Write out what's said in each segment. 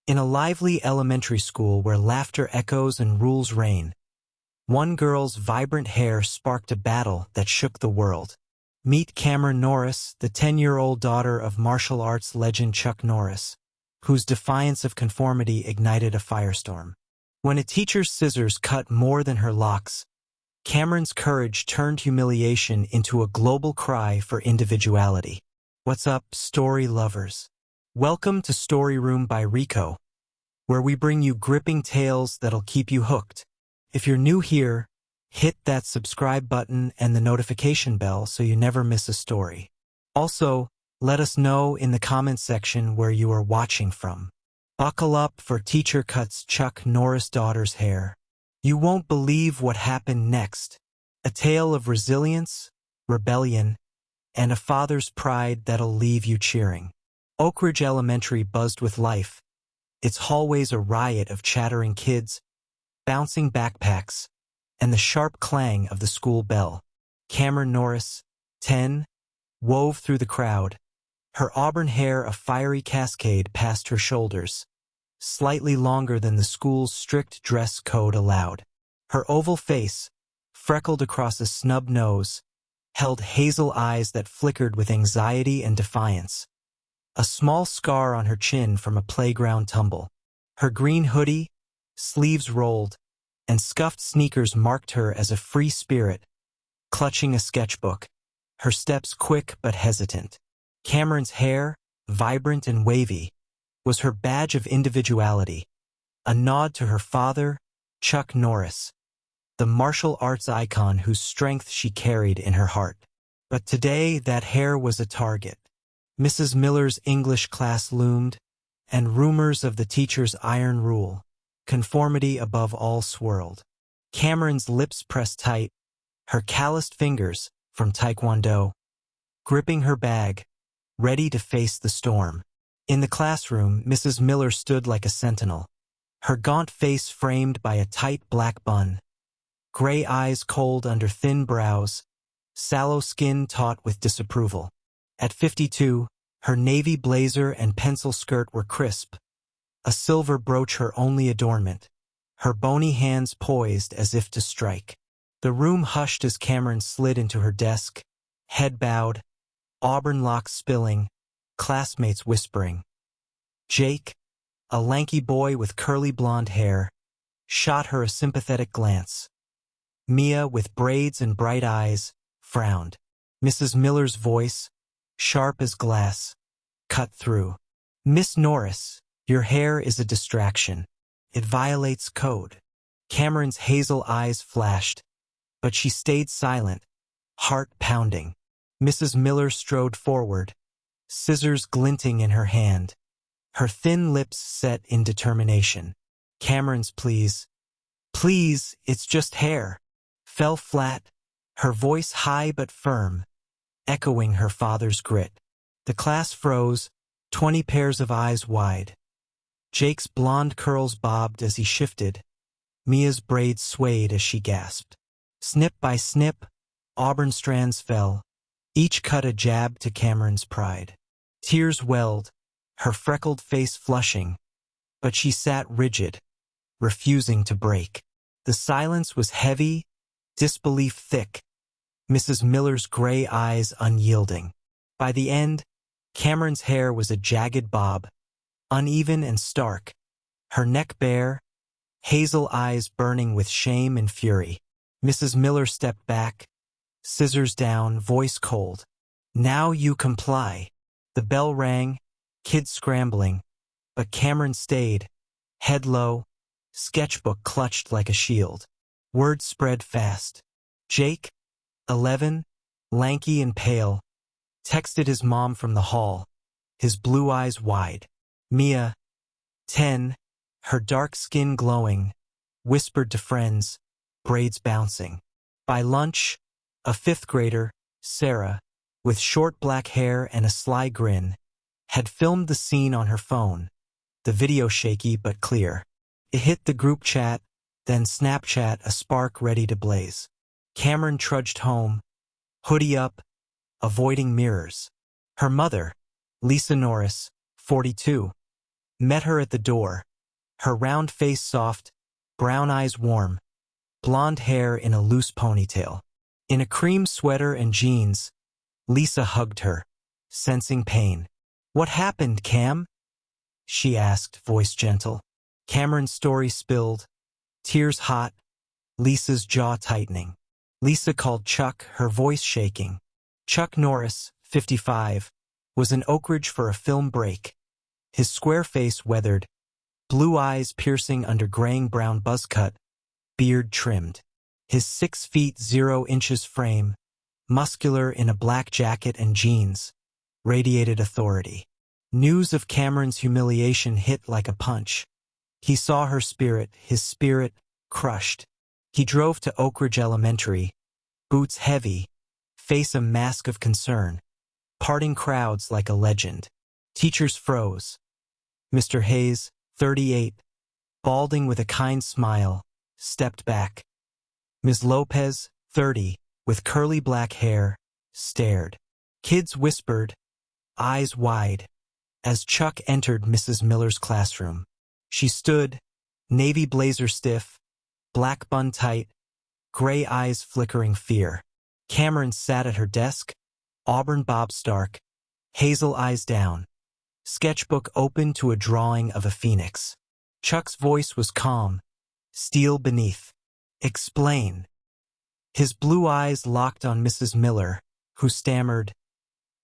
In a lively elementary school where laughter echoes and rules reign, one girl's vibrant hair sparked a battle that shook the world. Meet Cameron Norris, the 10-year-old daughter of martial arts legend Chuck Norris, whose defiance of conformity ignited a firestorm. When a teacher's scissors cut more than her locks, Cameron's courage turned humiliation into a global cry for individuality. What's up, story lovers? Welcome to Story Room by Rico, where we bring you gripping tales that'll keep you hooked. If you're new here, hit that subscribe button and the notification bell so you never miss a story. Also, let us know in the comments section where you are watching from. Buckle up for Teacher Cuts Chuck Norris' daughter's hair. You won't believe what happened next. A tale of resilience, rebellion, and a father's pride that'll leave you cheering. Oakridge Elementary buzzed with life, its hallways a riot of chattering kids, bouncing backpacks, and the sharp clang of the school bell. Cameron Norris, 10, wove through the crowd, her auburn hair a fiery cascade past her shoulders, slightly longer than the school's strict dress code allowed. Her oval face, freckled across a snub nose, held hazel eyes that flickered with anxiety and defiance. A small scar on her chin from a playground tumble. Her green hoodie, sleeves rolled, and scuffed sneakers marked her as a free spirit, clutching a sketchbook, her steps quick but hesitant. Cameron's hair, vibrant and wavy, was her badge of individuality, a nod to her father, Chuck Norris, the martial arts icon whose strength she carried in her heart. But today that hair was a target. Mrs. Miller's English class loomed, and rumors of the teacher's iron rule, conformity above all, swirled. Cameron's lips pressed tight, her calloused fingers, from Taekwondo, gripping her bag, ready to face the storm. In the classroom, Mrs. Miller stood like a sentinel, her gaunt face framed by a tight black bun, gray eyes cold under thin brows, sallow skin taut with disapproval. At 52, her navy blazer and pencil skirt were crisp, a silver brooch her only adornment, her bony hands poised as if to strike. The room hushed as Cameron slid into her desk, head bowed, auburn locks spilling, classmates whispering. Jake, a lanky boy with curly blonde hair, shot her a sympathetic glance. Mia, with braids and bright eyes, frowned. Mrs. Miller's voice, sharp as glass, cut through. Miss Norris, your hair is a distraction. It violates code. Cameron's hazel eyes flashed, but she stayed silent, heart pounding. Mrs. Miller strode forward, scissors glinting in her hand, her thin lips set in determination. Cameron's pleas, "Please, it's just hair," fell flat, her voice high but firm, echoing her father's grit. The class froze, 20 pairs of eyes wide. Jake's blonde curls bobbed as he shifted. Mia's braids swayed as she gasped. Snip by snip, auburn strands fell. Each cut a jab to Cameron's pride. Tears welled, her freckled face flushing, but she sat rigid, refusing to break. The silence was heavy, disbelief thick, Mrs. Miller's gray eyes unyielding. By the end, Cameron's hair was a jagged bob, uneven and stark, her neck bare, hazel eyes burning with shame and fury. Mrs. Miller stepped back, scissors down, voice cold. "Now you comply." The bell rang, kids scrambling, but Cameron stayed, head low, sketchbook clutched like a shield. Word spread fast. Jake, 11, lanky and pale, texted his mom from the hall, his blue eyes wide. Mia, 10, her dark skin glowing, whispered to friends, braids bouncing. By lunch, a 5th grader, Sarah, with short black hair and a sly grin, had filmed the scene on her phone, the video shaky but clear. It hit the group chat, then Snapchat, a spark ready to blaze. Cameron trudged home, hoodie up, avoiding mirrors. Her mother, Lisa Norris, 42, met her at the door, her round face soft, brown eyes warm, blonde hair in a loose ponytail. In a cream sweater and jeans, Lisa hugged her, sensing pain. "What happened, Cam?" she asked, voice gentle. Cameron's story spilled, tears hot, Lisa's jaw tightening. Lisa called Chuck, her voice shaking. Chuck Norris, 55, was in Oakridge for a film break. His square face weathered, blue eyes piercing under graying brown buzz cut, beard trimmed. His 6 feet 0 inches frame, muscular in a black jacket and jeans, radiated authority. News of Cameron's humiliation hit like a punch. He saw her spirit, his spirit, crushed. He drove to Oakridge Elementary, boots heavy, face a mask of concern, parting crowds like a legend. Teachers froze. Mr. Hayes, 38, balding with a kind smile, stepped back. Ms. Lopez, 30, with curly black hair, stared. Kids whispered, eyes wide, as Chuck entered Mrs. Miller's classroom. She stood, navy blazer stiff, black bun tight, gray eyes flickering fear. Cameron sat at her desk, auburn bob stark, hazel eyes down, sketchbook open to a drawing of a phoenix. Chuck's voice was calm, steel beneath. "Explain." His blue eyes locked on Mrs. Miller, who stammered,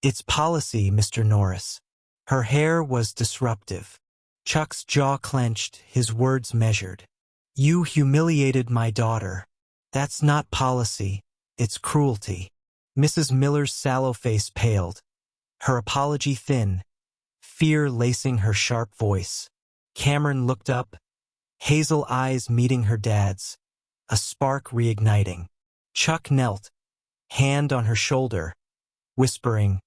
"It's policy, Mr. Norris." Her hair was disruptive. Chuck's jaw clenched, his words measured. "You humiliated my daughter. That's not policy, it's cruelty." Mrs. Miller's sallow face paled, her apology thin, fear lacing her sharp voice. Cameron looked up, hazel eyes meeting her dad's, a spark reigniting. Chuck knelt, hand on her shoulder, whispering,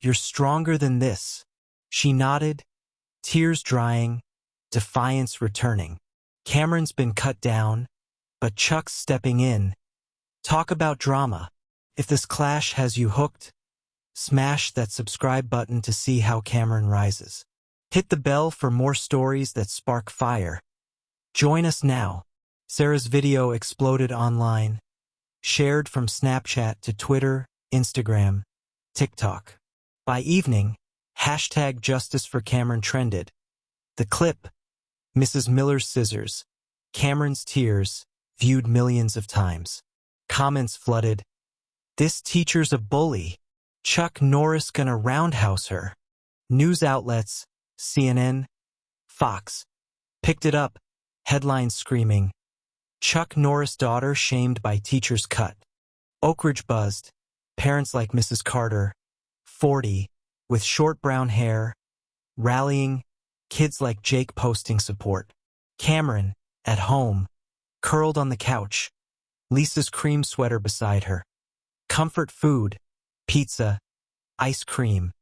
"You're stronger than this." She nodded, tears drying, defiance returning. Cameron's been cut down, but Chuck's stepping in. "Talk about drama. If this clash has you hooked, smash that subscribe button to see how Cameron rises. Hit the bell for more stories that spark fire. Join us now." Sarah's video exploded online, shared from Snapchat to Twitter, Instagram, TikTok. By evening, #JusticeForCameron trended. The clip, Mrs. Miller's scissors, Cameron's tears, viewed millions of times. Comments flooded. "This teacher's a bully. Chuck Norris gonna roundhouse her." News outlets, CNN, Fox, picked it up, headlines screaming, "Chuck Norris' daughter shamed by teacher's cut." Oakridge buzzed, parents like Mrs. Carter, 40, with short brown hair, rallying, kids like Jake posting support. Cameron, at home, curled on the couch, Lisa's cream sweater beside her. Comfort food, pizza, ice cream,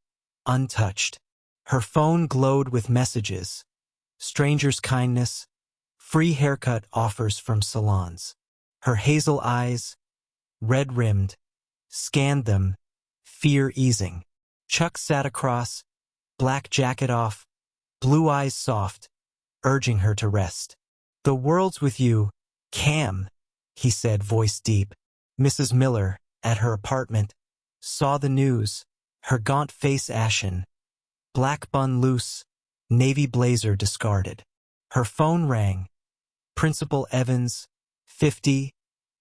untouched. Her phone glowed with messages, strangers' kindness, free haircut offers from salons. Her hazel eyes, red-rimmed, scanned them, fear easing. Chuck sat across, black jacket off, blue eyes soft, urging her to rest. "The world's with you, Cam," he said, voice deep. Mrs. Miller, at her apartment, saw the news, her gaunt face ashen, black bun loose, navy blazer discarded. Her phone rang. Principal Evans, 50,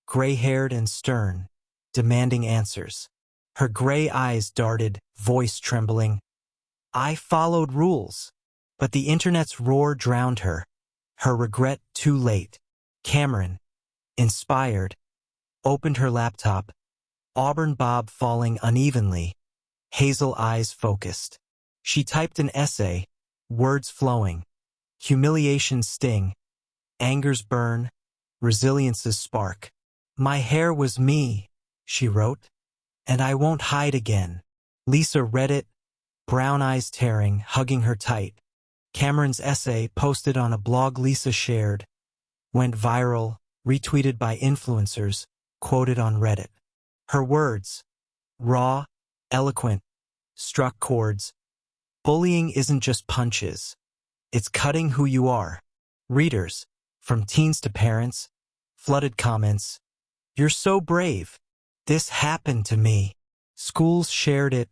gray-haired and stern, demanding answers. Her gray eyes darted, voice trembling. "I followed rules." But the internet's roar drowned her, her regret too late. Cameron, inspired, opened her laptop, auburn bob falling unevenly, hazel eyes focused. She typed an essay, words flowing, humiliation's sting, anger's burn, resilience's spark. "My hair was me," she wrote, "and I won't hide again." Lisa read it, brown eyes tearing, hugging her tight. Cameron's essay, posted on a blog Lisa shared, went viral, retweeted by influencers, quoted on Reddit. Her words, raw, eloquent, struck chords. Bullying isn't just punches. It's cutting who you are. Readers, from teens to parents, flooded comments. You're so brave. This happened to me. Schools shared it.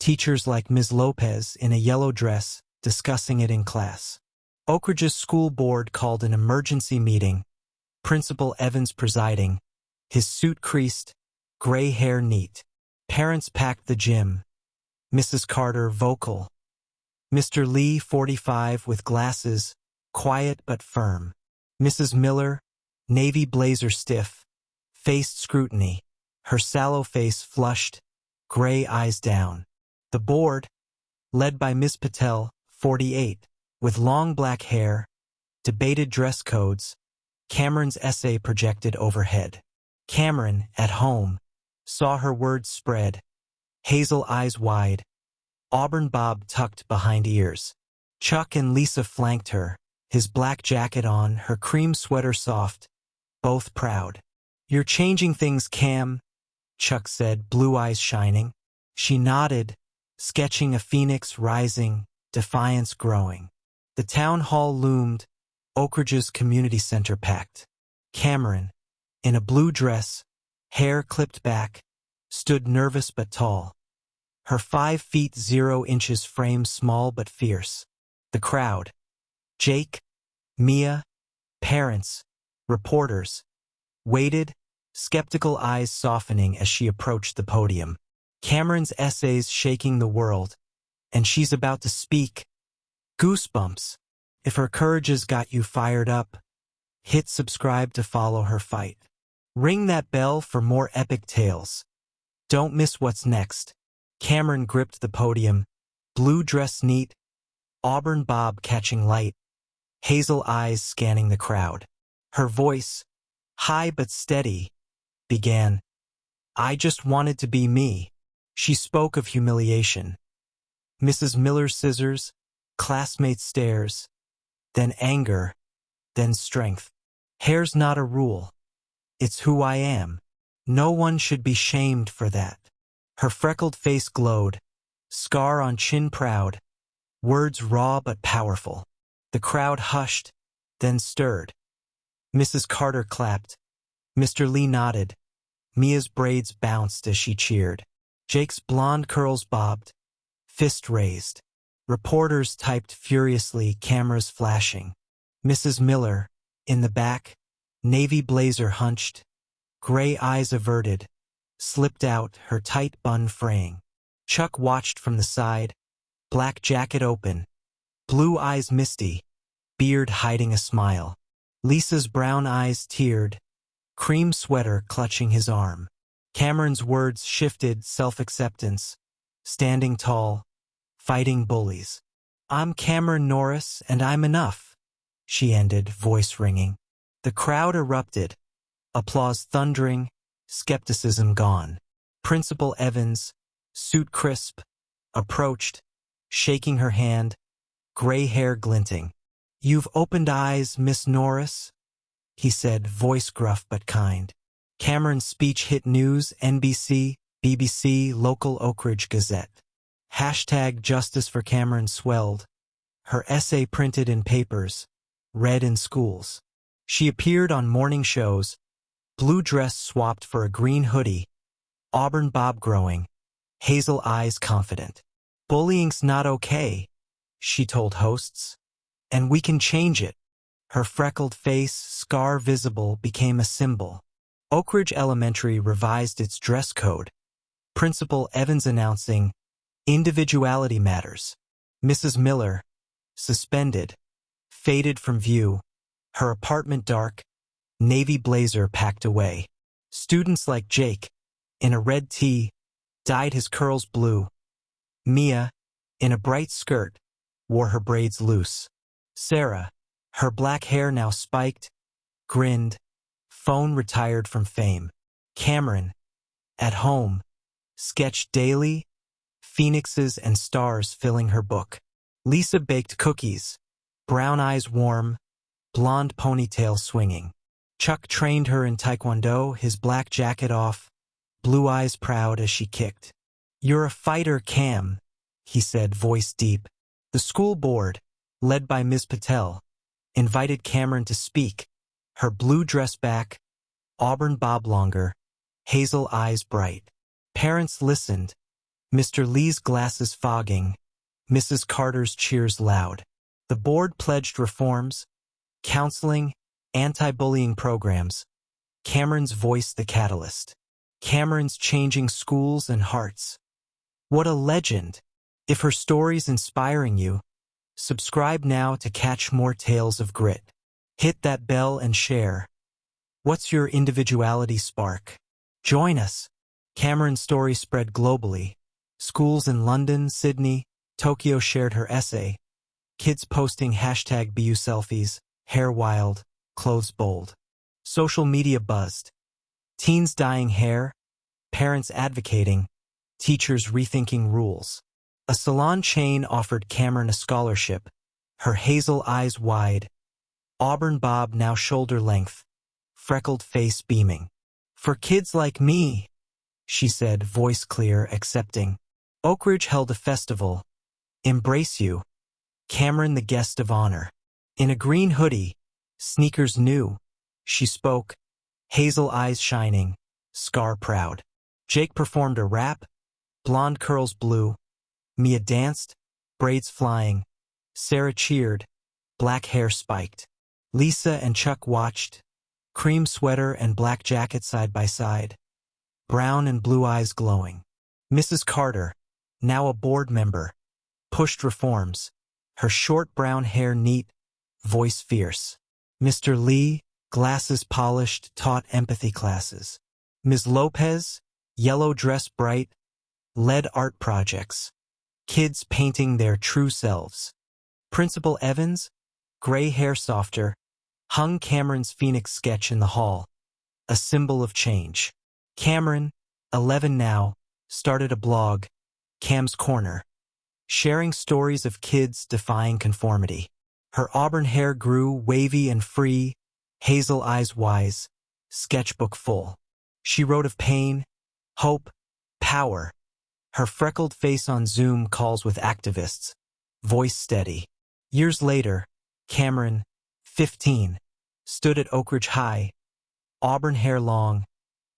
Teachers like Ms. Lopez in a yellow dress discussing it in class. Oakridge's school board called an emergency meeting. Principal Evans presiding, his suit creased, gray hair neat. Parents packed the gym. Mrs. Carter vocal. Mr. Lee, 45, with glasses, quiet but firm. Mrs. Miller, navy blazer stiff, faced scrutiny, her sallow face flushed, gray eyes down. The board, led by Ms. Patel, 48, with long black hair, debated dress codes. Cameron's essay projected overhead. Cameron, at home, saw her words spread, hazel eyes wide, auburn bob tucked behind ears. Chuck and Lisa flanked her, his black jacket on, her cream sweater soft, both proud. You're changing things, Cam, Chuck said, blue eyes shining. She nodded, sketching a phoenix rising, defiance growing. The town hall loomed, Oakridge's community center packed. Cameron, in a blue dress, hair clipped back, stood nervous but tall. Her 5 feet 0 inches frame small but fierce. The crowd, Jake, Mia, parents, reporters, waited, skeptical eyes softening as she approached the podium. Cameron's essays shaking the world, and she's about to speak. Goosebumps. If her courage has got you fired up, hit subscribe to follow her fight. Ring that bell for more epic tales. Don't miss what's next. Cameron gripped the podium, blue dress neat, auburn bob catching light, hazel eyes scanning the crowd. Her voice, high but steady, began, I just wanted to be me. She spoke of humiliation. Mrs. Miller's scissors, classmates' stares, then anger, then strength. Hair's not a rule. It's who I am. No one should be shamed for that. Her freckled face glowed, scar on chin proud, words raw but powerful. The crowd hushed, then stirred. Mrs. Carter clapped. Mr. Lee nodded. Mia's braids bounced as she cheered. Jake's blonde curls bobbed, fist raised. Reporters typed furiously, cameras flashing. Mrs. Miller, in the back, navy blazer hunched, gray eyes averted, slipped out, her tight bun fraying. Chuck watched from the side, black jacket open, blue eyes misty, beard hiding a smile. Lisa's brown eyes teared, cream sweater clutching his arm. Cameron's words shifted, self-acceptance, standing tall, fighting bullies. I'm Cameron Norris, and I'm enough, she ended, voice ringing. The crowd erupted, applause thundering, skepticism gone. Principal Evans, suit crisp, approached, shaking her hand, gray hair glinting. You've opened eyes, Miss Norris, he said, voice gruff but kind. Cameron's speech hit news, NBC, BBC, local Oakridge Gazette. Hashtag Justice for Cameron swelled. Her essay printed in papers, read in schools. She appeared on morning shows, blue dress swapped for a green hoodie, auburn bob growing, hazel eyes confident. Bullying's not okay, she told hosts, and we can change it. Her freckled face, scar visible, became a symbol. Oakridge Elementary revised its dress code. Principal Evans announcing, individuality matters. Mrs. Miller, suspended, faded from view, her apartment dark, navy blazer packed away. Students like Jake, in a red tee, dyed his curls blue. Mia, in a bright skirt, wore her braids loose. Sarah, her black hair now spiked, grinned, phone retired from fame. Cameron, at home, sketched daily, phoenixes and stars filling her book. Lisa baked cookies, brown eyes warm, blonde ponytail swinging. Chuck trained her in taekwondo, his black jacket off, blue eyes proud as she kicked. You're a fighter, Cam, he said, voice deep. The school board, led by Ms. Patel, invited Cameron to speak, her blue dress back, auburn bob longer, hazel eyes bright. Parents listened, Mr. Lee's glasses fogging, Mrs. Carter's cheers loud. The board pledged reforms, counseling, anti-bullying programs. Cameron's voice the catalyst. Cameron's changing schools and hearts. What a legend! If her story's inspiring you, subscribe now to catch more tales of grit. Hit that bell and share. What's your individuality spark? Join us. Cameron's story spread globally. Schools in London, Sydney, Tokyo shared her essay. Kids posting #BU selfies, hair wild, clothes bold. Social media buzzed. Teens dyeing hair, parents advocating, teachers rethinking rules. A salon chain offered Cameron a scholarship, her hazel eyes wide, auburn bob now shoulder length, freckled face beaming. For kids like me, she said, voice clear, accepting. Oakridge held a festival. Embrace you. Cameron the guest of honor. In a green hoodie, sneakers new, she spoke, hazel eyes shining, scar proud. Jake performed a rap, blonde curls blue. Mia danced, braids flying. Sarah cheered, black hair spiked. Lisa and Chuck watched, cream sweater and black jacket side by side, brown and blue eyes glowing. Mrs. Carter, now a board member, pushed reforms, her short brown hair neat, voice fierce. Mr. Lee, glasses polished, taught empathy classes. Ms. Lopez, yellow dress bright, led art projects. Kids painting their true selves. Principal Evans, gray hair softer, hung Cameron's Phoenix sketch in the hall, a symbol of change. Cameron, 11 now, started a blog, Cam's Corner, sharing stories of kids defying conformity. Her auburn hair grew wavy and free, hazel eyes wise, sketchbook full. She wrote of pain, hope, power. Her freckled face on Zoom calls with activists, voice steady. Years later, Cameron, 15, stood at Oakridge High, auburn hair long,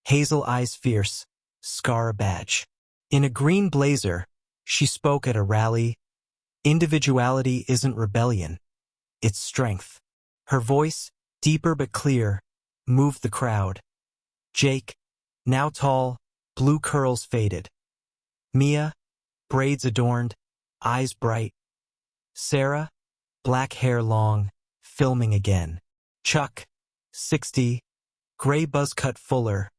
hazel eyes fierce, scar a badge. In a green blazer, she spoke at a rally. Individuality isn't rebellion, it's strength. Her voice, deeper but clear, moved the crowd. Jake, now tall, blue curls faded. Mia, braids adorned, eyes bright. Sarah, black hair long, filming again. Chuck, 60, gray buzz cut fuller,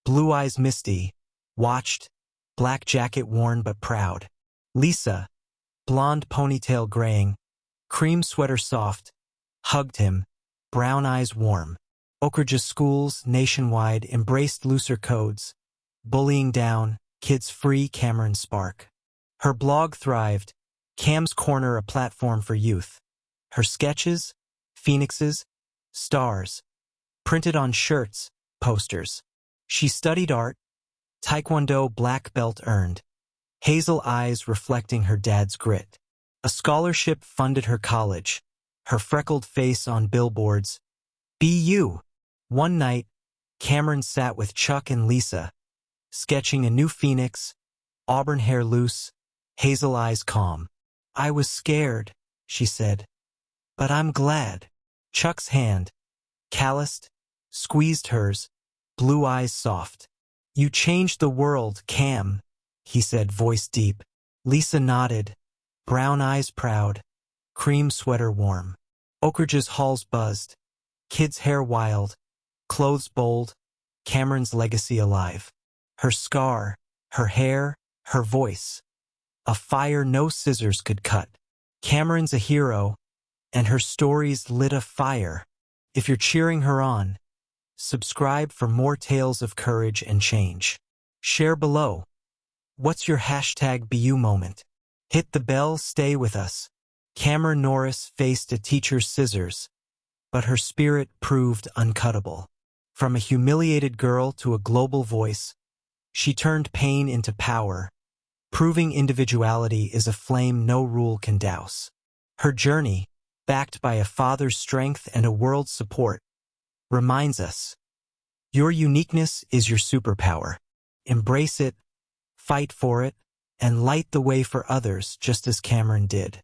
blue eyes misty, watched, black jacket worn but proud. Lisa, blonde ponytail graying, cream sweater soft, hugged him, brown eyes warm. Oakridge's schools nationwide embraced looser codes, bullying down, kids free. Cameron spark. Her blog thrived, Cam's Corner a platform for youth. Her sketches, phoenixes, stars, printed on shirts, posters. She studied art, Taekwondo black belt earned, hazel eyes reflecting her dad's grit. A scholarship funded her college, her freckled face on billboards. BU. One night, Cameron sat with Chuck and Lisa, sketching a new phoenix, auburn hair loose, hazel eyes calm. I was scared, she said, but I'm glad. Chuck's hand, calloused, squeezed hers, blue eyes soft. You changed the world, Cam, he said, voice deep. Lisa nodded, brown eyes proud, cream sweater warm. Oakridge's halls buzzed, kids' hair wild, clothes bold, Cameron's legacy alive. Her scar, her hair, her voice. A fire no scissors could cut. Cameron's a hero, and her stories lit a fire. If you're cheering her on, subscribe for more tales of courage and change. Share below. What's your #BU moment? Hit the bell, stay with us. Cameron Norris faced a teacher's scissors, but her spirit proved uncuttable. From a humiliated girl to a global voice, she turned pain into power, proving individuality is a flame no rule can douse. Her journey, backed by a father's strength and a world's support, reminds us, your uniqueness is your superpower. Embrace it, fight for it, and light the way for others just as Cameron did.